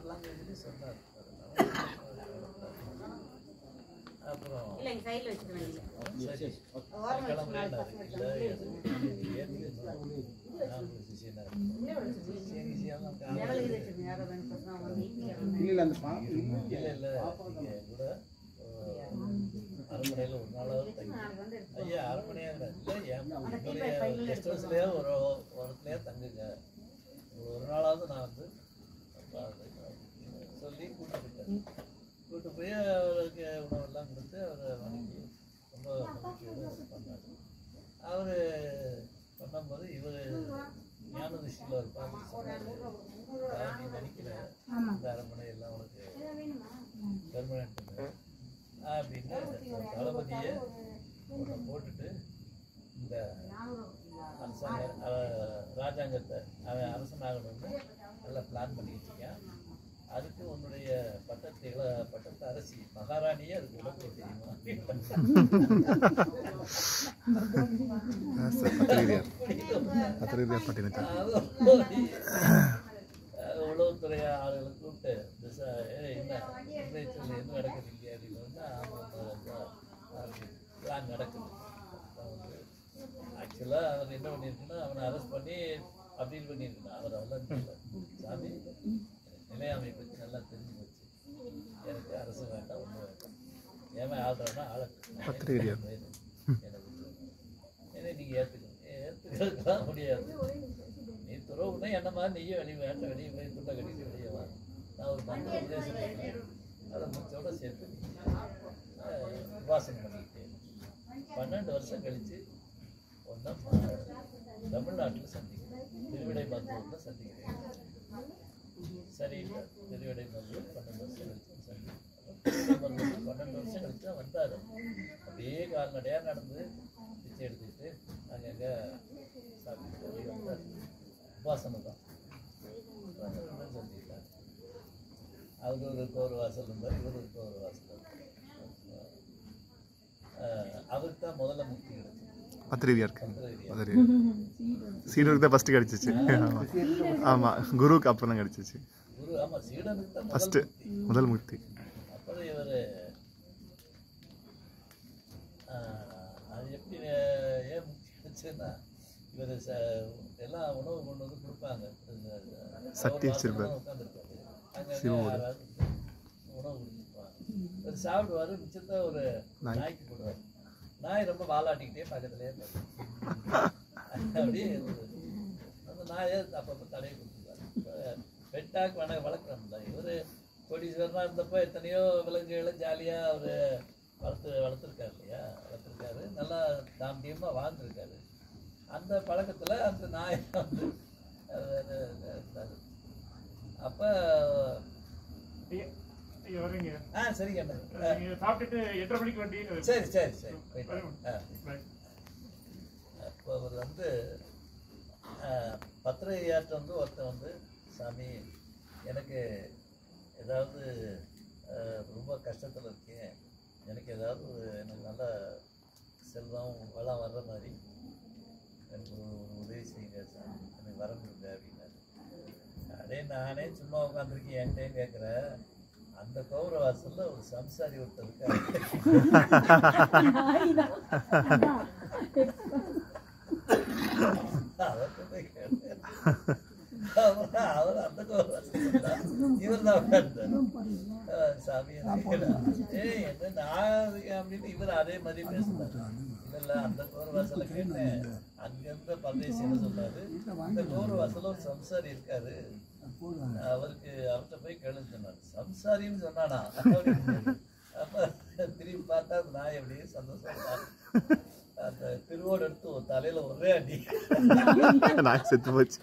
வரலாம் சொன்னார். அப்புறம் அரண்மனையில் ஒரு நாளாவது ஐயா அரண்மனையாக கெஸ்ட் ஹவுஸ்லேயே ஒரு இடத்துலையே தங்குங்க, ஒரு நாளாவது நான் வந்து சொல்லி கூப்பிட்டு போய் அவருக்கு உணவெல்லாம் கொடுத்து அவரை வணங்கி ரொம்ப நம்பிக்கையோடு பண்ணார். அவர் பண்ணும்போது இவர் ஞான திருஷ்டியில் ஒரு பார்த்து சொன்னார், நீ நினைக்கிற இந்த அரண்மனை எல்லாம் உனக்கு பெர்மனன்ட் அப்படின்னு தளபதியை ஒன்று போட்டுட்டு இந்த ராஜாங்கத்தை அவன் அரசனாகணும்னு நல்லா பிளான் பண்ணிக்கிட்டு இருக்கேன். அதுக்கு உன்னுடைய பட்டத்து அரசி மகாராணியே அதுக்கு உடம்பு தெரியுமா? உளவுத்துறை ஆளுகளை கூப்பிட்டு என்ன எதுவும் நடக்குது அப்படின்னு பிளான் நடக்குது. ஆக்சுவலாக அவர் என்ன பண்ணியிருக்குன்னா அவனை அரெஸ்ட் பண்ணி அப்பீல் பண்ணியிருக்கணும். அவர் அவ்வளோ சாமி நிலையாமை பற்றி நல்லா தெரிஞ்சு போச்சு, எனக்கு அரசு வேண்டாம் ஒன்றும் வேண்டாம், ஏமா ஆள்றோன்னா ஆளட்டு எனக்கு ஏன்னா நீங்கள் ஏற்றுக்கலாம் முடியாது. நீ துறவுன்னா என்ன மாதிரி நீயும் வெளியே போய் துண்டை கட்டிட்டு வெளியே வா. நான் ஒரு மந்திர உபதேசம் பண்ணேன், அதை முடிச்சோட சேர்த்து உபாசனை பண்ணிக்கிட்டேன். 12 வருஷம் கழித்து ஒன்றா தமிழ்நாட்டில் சந்திக்கிறேன், திருவிடை மருத்துவத்தில் சந்திக்கிறேன். சரி திருவிடை மருத்துவம் 12 வருஷம் கழிச்சு சந்திக்கிறேன். 12 வருஷம் கழிச்சு தான் வந்தார். அப்படியே கால்நடையாக நடந்து பிச்சை எடுத்துக்கிட்டு அங்கங்கே சாப்பிட்டு அப்படியே வந்தார். உபாசனை தான் சந்திக்கிட்டார். அவருக்கு ஒரு வாசல் இருந்தார், இவருக்கு ஒரு வாசல் இருந்தார். அவருக்கு தான் முதல்ல முக்தி கிடைச்சு. சீடருக்கு தான் ஃபர்ஸ்ட் கிடைச்சிச்சு. ஆமாம், குருவுக்கு அப்புறம் தான் கிடைச்சிச்சு. குரு ஆமாம், சீடனுக்கு தான் ஃபர்ஸ்ட் முதல் முக்தி. அப்புறம் இவர் அது எப்படி ஏன் முக்தி கிடைச்சுன்னா இவர் எல்லாம் உணவு கொண்டு வந்து கொடுப்பாங்க. சக்தி வச்சிருப்பாரு, அங்கே உணவு கொடுத்துருப்பாங்க. இவர் சாப்பிடுவார், மிச்சத்தை ஒரு நாய்க்கு போடுவார். நாய் ரொம்ப வாலாட்டிக்கிட்டே பக்கத்துலேயே அப்படியே அந்த நாயை அப்பப்போ தலையை கொடுத்துருவார். பெட்டாக் வளர்க்குறோம்ல, இவர் கோடீஸ்வரனாக இருந்தப்போ எத்தனையோ விலங்குகளை ஜாலியாக அவர் வளர்த்துருக்காரு இல்லையா, வளர்த்துருக்காரு, நல்லா தாம்பியமாக வாழ்ந்துருக்காரு. அந்த பழக்கத்தில் அந்த நாயை வந்து இருந்தார். அப்போ சரிங்க, சரி சரி சரி. அப்போ அவர் வந்து பத்திரிகையாற்ற வந்து ஒருத்தன் வந்து, சாமி எனக்கு ஏதாவது ரொம்ப கஷ்டத்தில் இருக்கேன், எனக்கு ஏதாவது எனக்கு நல்ல செல்வம் வளம் வர்ற மாதிரி எனக்கு ஒரு உதவி செய்யுங்க சாமி, எனக்கு வர முடியல அப்படின்னாரு. அதே நானே சும்மா உட்காந்துருக்கேன், என்கிட்டே கேட்குறேன். அந்த கௌர வாசல்ல ஒரு சம்சாரி ஒருத்தர் இருக்காரு. அவர் அந்த கௌர வாசல் இவர் தான் உட்கார்ந்தார். சாமி என்ன நான் அப்படின்னு இவர் அதே மாதிரி பேசுனார். இல்லை அந்த கௌர வாசலை கேட்டேன், அங்கிருந்த பரதேசி என்ன சொன்னாரு, இந்த கௌர வாசல்ல ஒரு சம்சாரி இருக்காரு, அவர்கிட்ட போய் கேளுன்னு சொன்னார். சம்சாரின்னு சொன்னானா? அப்ப திரும்பி பார்த்தா அது நாய் அப்படியே சந்தோஷம். அந்த திருவோடு எடுத்து ஒரு தலையில ஒரே அடி, நாய் செத்து போச்சு.